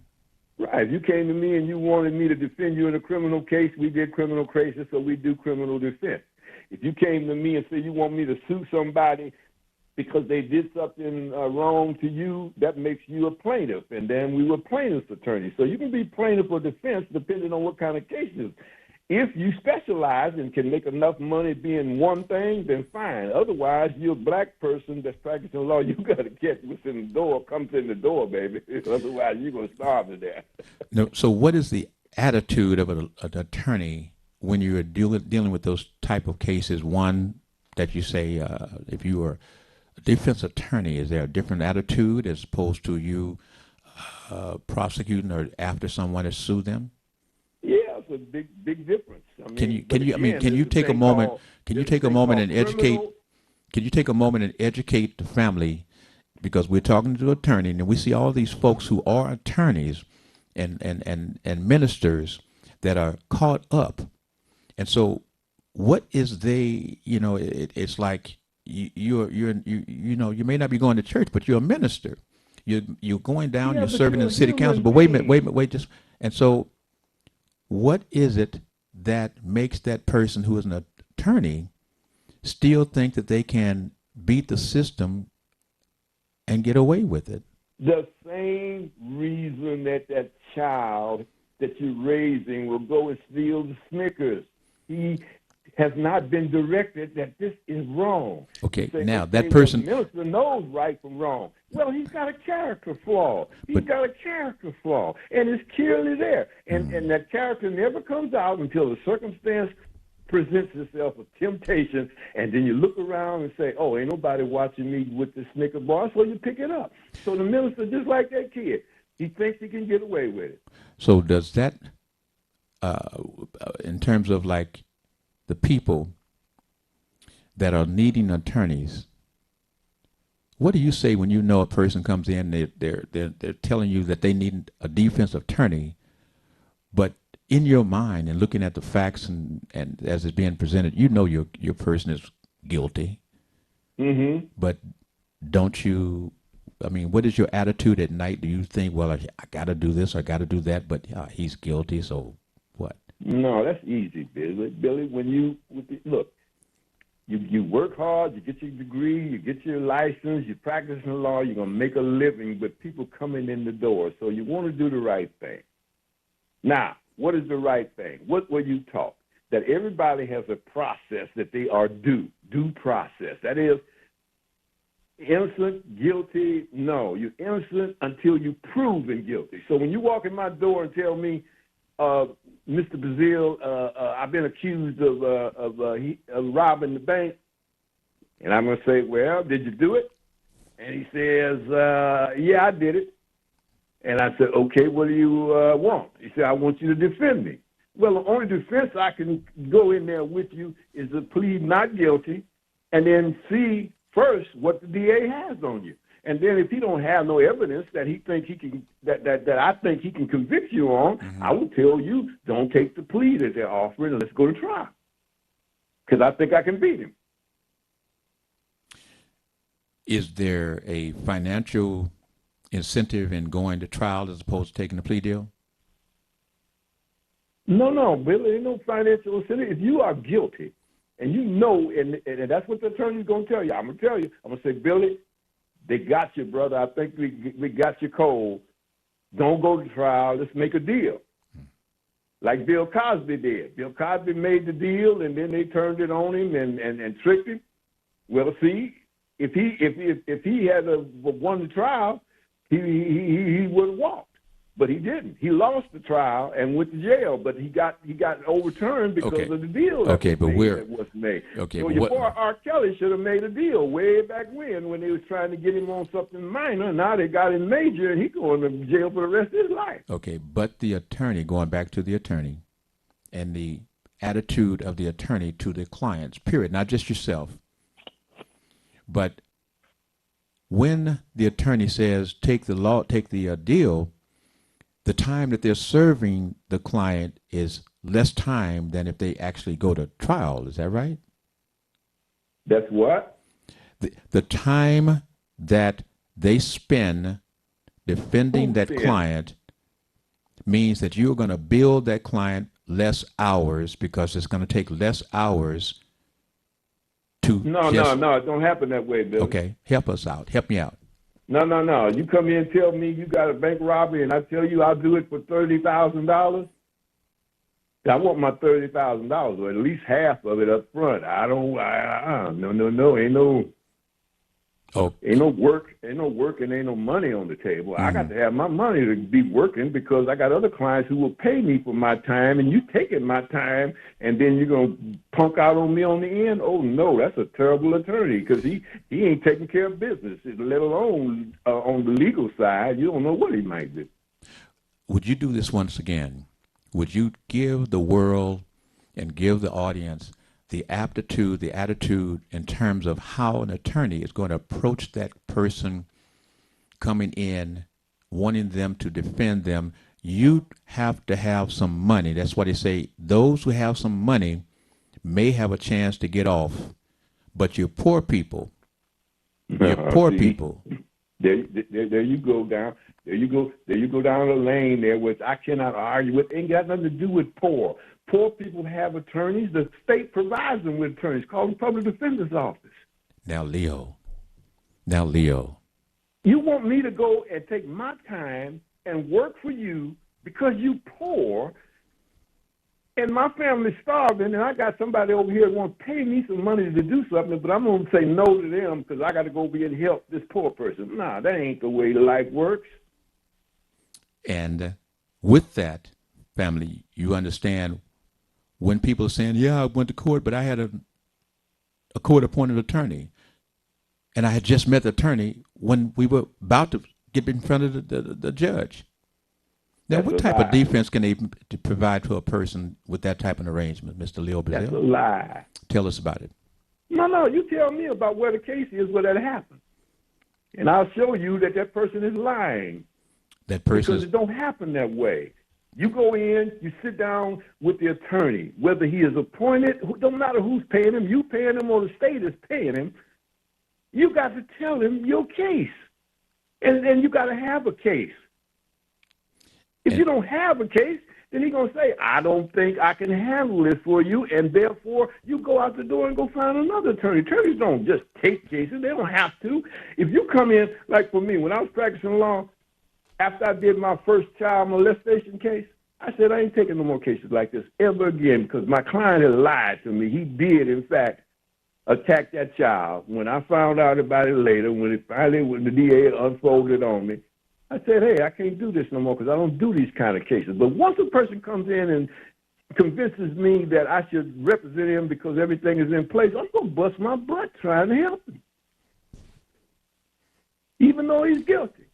Right. If you came to me and you wanted me to defend you in a criminal case, we did criminal cases, so we do criminal defense. If you came to me and said you want me to sue somebody because they did something wrong to you, that makes you a plaintiff, and then we were plaintiff's attorneys. So you can be plaintiff or defense depending on what kind of cases. If you specialize and can make enough money being one thing, then fine. Otherwise, you're a black person that's practicing law. You got to catch what's in the door, comes in the door, baby. Otherwise, you're going to starve to death. No, so what is the attitude of an attorney when you're dealing with those type of cases? One, that you say, if you are a defense attorney, is there a different attitude as opposed to you prosecuting or after someone has sued them? Yeah, it's a big difference. Can you take a moment and educate the family because we're talking to an attorney, and we see all these folks who are attorneys and ministers that are caught up. And so what is it's like you may not be going to church, but you're a minister. You're going down, you're serving in the city council, but wait a minute, just, and so what is it that makes that person who is an attorney still think that they can beat the system and get away with it? The same reason that child that you're raising will go and steal the Snickers. He has not been directed that this is wrong. Okay, now that person... The minister knows right from wrong. Well, he's got a character flaw. And it's clearly there. And that character never comes out until the circumstance presents itself a temptation, and then you look around and say, oh, ain't nobody watching me with the Snicker bar, so you pick it up. So the minister, just like that kid, he thinks he can get away with it. So does that, in terms of like the people that are needing attorneys, what do you say when you know a person comes in, they're telling you that they need a defense attorney, but in your mind and looking at the facts and as it's being presented, you know your person is guilty. Mm-hmm. But don't you, I mean, what is your attitude at night? Do you think, well, I got to do this, I got to do that, but he's guilty, so what? No, that's easy, Billy. Billy, when you work hard, you get your degree, you get your license, you practice the law, you're going to make a living with people coming in the door. So you want to do the right thing. Now, what is the right thing? What were you taught? That everybody has a process that they are due process. That is, innocent, guilty, no. You're innocent until you're proven guilty. So when you walk in my door and tell me, Mr. Brazil, I've been accused of robbing the bank, and I'm going to say, well, did you do it? And he says, yeah, I did it. And I said, okay, what do you want? He said, I want you to defend me. Well, the only defense I can go in there with you is to plead not guilty and then see first what the DA has on you. And then if he don't have no evidence that he think he can, that I think he can convict you on, I will tell you, don't take the plea that they're offering and let's go to trial. Because I think I can beat him. Is there a financial incentive in going to trial as opposed to taking a plea deal? No, Billy, ain't no financial incentive. If you are guilty and you know, and that's what the attorney's going to tell you, I'm going to tell you, I'm going to say, Billy, they got you, brother. I think we got you cold. Don't go to trial. Let's make a deal. Like Bill Cosby did. Bill Cosby made the deal, and then they turned it on him and tricked him. Well, see, if he had won the trial, he would have walked, but he didn't. He lost the trial and went to jail, but he got overturned because of the deal that was made. Okay, so your boy R. Kelly should have made a deal way back when they was trying to get him on something minor. Now they got him major, and he's going to jail for the rest of his life. Okay, but the attorney, going back to the attorney, and the attitude of the attorney to the clients, period, not just yourself, but when the attorney says take the deal, the time that they're serving the client is less time than if they actually go to trial. Is that right? That's what? The time that they spend defending that client means that you're going to bill that client less hours because it's going to take less hours to... No, it don't happen that way, Bill. Okay, help us out. Help me out. No. You come in and tell me you got a bank robbery, and I tell you I'll do it for $30,000. I want my $30,000, or at least half of it up front. No, ain't no work, and ain't no money on the table. I got to have my money to be working because I got other clients who will pay me for my time, and you taking my time, and then you're gonna punk out on me on the end. Oh no, that's a terrible attorney because he ain't taking care of business, let alone on the legal side. You don't know what he might do. Would you do this once again? Would you give the world and give the audience the attitude in terms of how an attorney is going to approach that person coming in, wanting them to defend them, you have to have some money. That's why they say those who have some money may have a chance to get off, but you're poor people. You're poor people. There you go down. There you go down the lane there, which I cannot argue with. Ain't got nothing to do with poor. Poor people have attorneys. The state provides them with attorneys. Call the public defender's office. Now, Leo. You want me to go and take my time and work for you because you poor, and my family's starving, and I got somebody over here that wants to pay me some money to do something, but I'm going to say no to them because I got to go over here and help this poor person. Nah, that ain't the way life works. And with that, family, you understand when people are saying, yeah, I went to court, but I had a court-appointed attorney, and I had just met the attorney when we were about to get in front of the judge. Now, what type of defense can they provide to a person with that type of arrangement, Mr. Leo Brazil? That's a lie. Tell us about it. No, you tell me about where the case is, where that happened. And I'll show you that that person is lying. That person Because it don't happen that way. You go in, you sit down with the attorney, whether he is appointed, don't matter who's paying him, you paying him or the state is paying him, you got to tell him your case. And you got to have a case. If you don't have a case, then he's going to say, I don't think I can handle this for you, and therefore you go out the door and go find another attorney. Attorneys don't just take cases. They don't have to. If you come in, like for me, when I was practicing law, after I did my first child molestation case, I said, I ain't taking no more cases like this ever again because my client had lied to me. He did, in fact, attack that child. When I found out about it later, when the DA unfolded on me, I said, hey, I can't do this no more because I don't do these kind of cases. But once a person comes in and convinces me that I should represent him because everything is in place, I'm going to bust my butt trying to help him, even though he's guilty.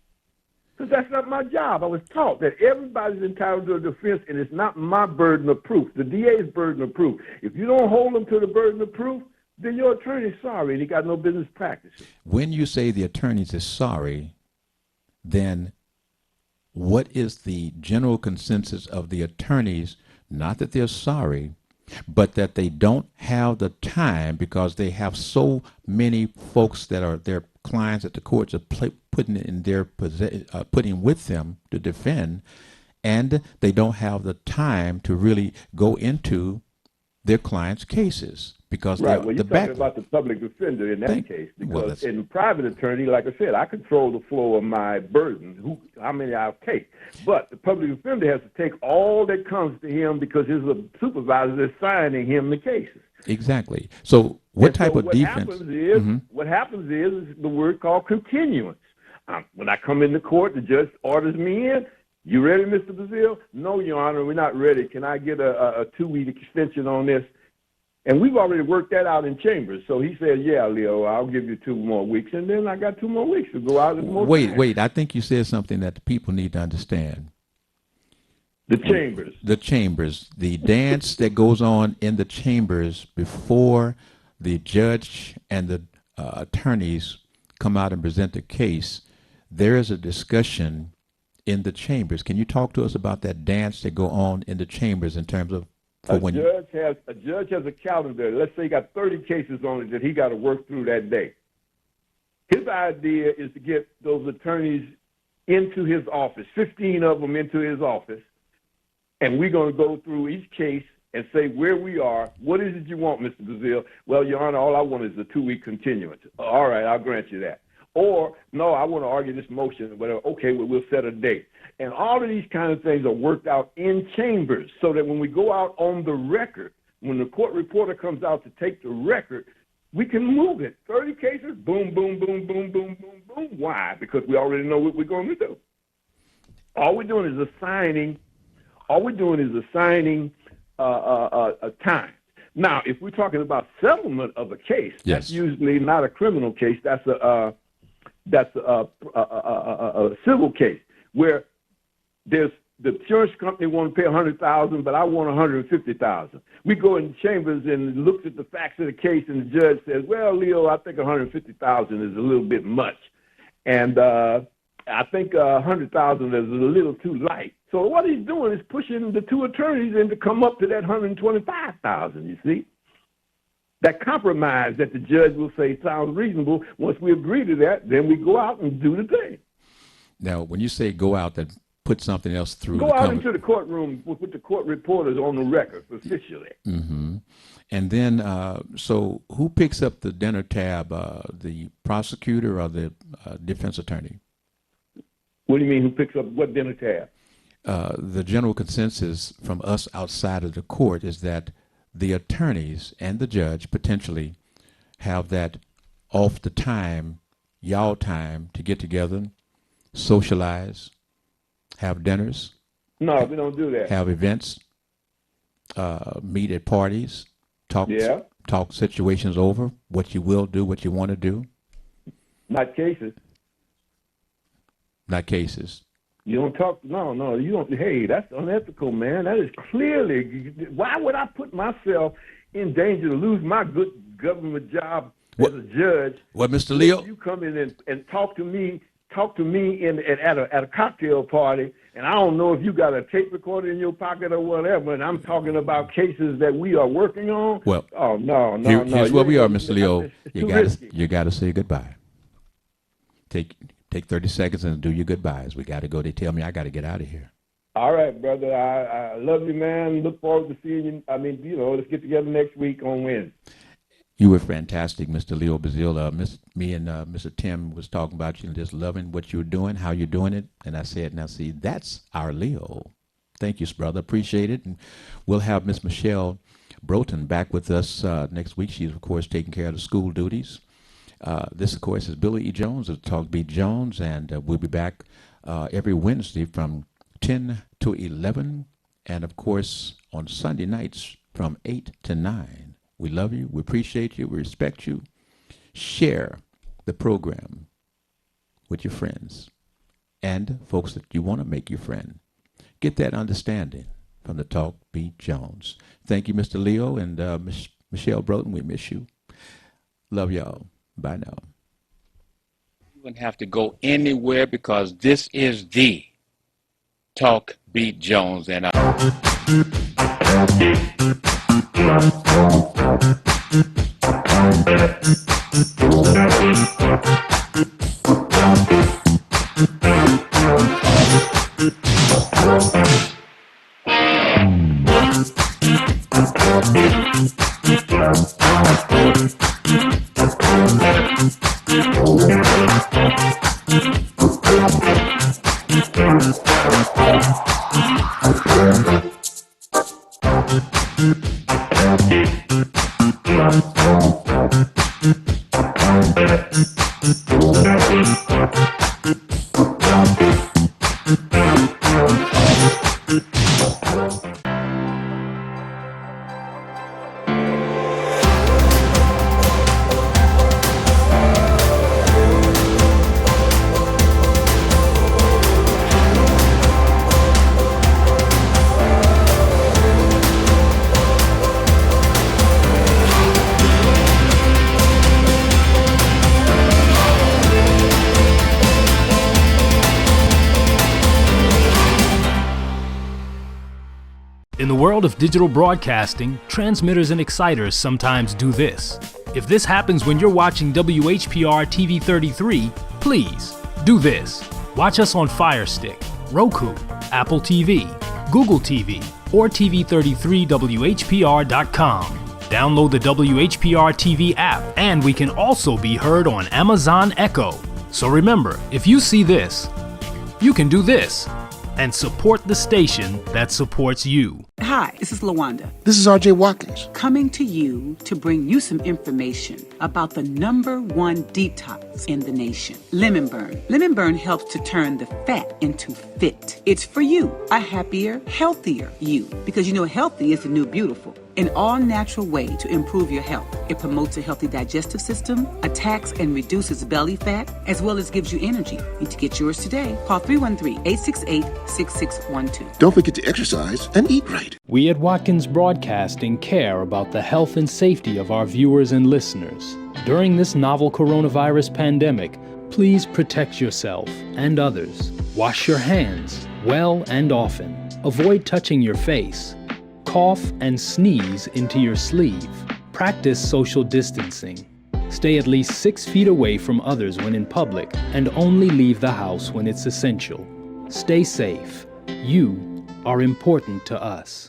Because that's not my job. I was taught that everybody's entitled to a defense, and it's not my burden of proof. The DA's burden of proof. If you don't hold them to the burden of proof, then your attorney's sorry, and he got no business practicing. When you say the attorneys is sorry, then what is the general consensus of the attorneys? Not that they're sorry, but that they don't have the time because they have so many folks that are their clients that the courts are putting in their putting with them to defend, and they don't have the time to really go into their clients' cases because right. Well, you're talking about the public defender in that case, because in private attorney, like I said, I control the flow of my burden, how many I'll take. But the public defender has to take all that comes to him because his supervisor is signing him the cases. Exactly. So what type of defense? What happens is the word called continuance. When I come into court, the judge orders me in. You ready, Mr. Brazil? No, Your Honor, we're not ready. Can I get a 2-week extension on this? And we've already worked that out in chambers. So he said, yeah, Leo, I'll give you 2 more weeks. And then I got 2 more weeks to go out and more time. Wait, I think you said something that the people need to understand. The chambers. The chambers. The dance that goes on in the chambers before the judge and the attorneys come out and present the case. There is a discussion in the chambers. Can you talk to us about that dance that go on in the chambers in terms of a judge has a calendar. Let's say he got 30 cases on it that he got to work through that day. His idea is to get those attorneys into his office, 15 of them into his office, and we're going to go through each case and say where we are. What is it you want, Mr. Brazil? Well, Your Honor, all I want is a 2-week continuance. All right, I'll grant you that. Or, no, I want to argue this motion, but okay, we'll set a date. And all of these kind of things are worked out in chambers so that when we go out on the record, when the court reporter comes out to take the record, we can move it. 30 cases, boom, boom, boom, boom, boom, boom, boom. Why? Because we already know what we're going to do. All we're doing is assigning a time. Now, if we're talking about settlement of a case, that's usually not a criminal case. That's a civil case where there's the insurance company want to pay $100,000, but I want $150,000. We go in the chambers and looks at the facts of the case, and the judge says, "Well, Leo, I think $150,000 is a little bit much." And I think 100,000 is a little too light. So what he's doing is pushing the two attorneys in to come up to that 125,000. You see, that compromise that the judge will say sounds reasonable. Once we agree to that, then we go out and do the thing. Now, when you say go out, then put something else through. Go out into the courtroom with the court reporters on the record officially. Mm-hmm. And then, so who picks up the dinner tab, the prosecutor or the defense attorney? What do you mean, who picks up what dinner tab? The general consensus from us outside of the court is that the attorneys and the judge potentially have that off the time, y'all time to get together, socialize, have dinners. No, we don't do that. Have events, meet at parties, talk situations over, what you will do, what you want to do. Not cases. Not cases. You don't talk. No, you don't. Hey, that's unethical, man. That is clearly. Why would I put myself in danger to lose my good government job as a judge? What, Mr. Leo? You come in and talk to me at a cocktail party, and I don't know if you got a tape recorder in your pocket or whatever, and I'm talking about cases that we are working on. Well, no. Here's where we are, Mr. Leo. You gotta say goodbye. Take 30 seconds and do your goodbyes. We got to go. They tell me I got to get out of here. All right, brother. I love you, man. Look forward to seeing you. I mean, let's get together next week on Wednesday. You were fantastic, Mr. Leo Bazile. Me and Mr. Tim was talking about you, just loving what you're doing, how you're doing it. And I said, now see, that's our Leo. Thank you, brother. Appreciate it. And we'll have Miss Michelle Broughton back with us next week. She's, of course, taking care of the school duties. This, of course, is Billy E. Jones of Talk Beat Jones, and we'll be back every Wednesday from 10 to 11, and, of course, on Sunday nights from 8 to 9. We love you. We appreciate you. We respect you. Share the program with your friends and folks that you want to make your friend. Get that understanding from the Talk Beat Jones. Thank you, Mr. Leo, and Michelle Broughton. We miss you. Love y'all. Bye now. You wouldn't have to go anywhere because this is the Talk Beat Jones, and In the world of digital broadcasting, transmitters and exciters sometimes do this. If this happens when you're watching WHPR TV 33, please do this. Watch us on Fire Stick, Roku, Apple TV, Google TV, or TV33WHPR.com. Download the WHPR TV app, and we can also be heard on Amazon Echo. So remember, if you see this, you can do this and support the station that supports you. Hi, this is LaWanda. This is R.J. Watkins. Coming to you to bring you some information about the #1 detox in the nation, Lemon Burn. Lemon Burn helps to turn the fat into fit. It's for you, a happier, healthier you, because healthy is the new beautiful. An all-natural way to improve your health. It promotes a healthy digestive system, attacks and reduces belly fat, as well as gives you energy. Need to get yours today. Call 313-868-6612. Don't forget to exercise and eat right. We at Watkins Broadcasting care about the health and safety of our viewers and listeners. During this novel coronavirus pandemic, Please protect yourself and others. Wash your hands well and often. Avoid touching your face. Cough and sneeze into your sleeve. Practice social distancing. Stay at least 6 feet away from others when in public and only leave the house when it's essential. Stay safe. You are important to us.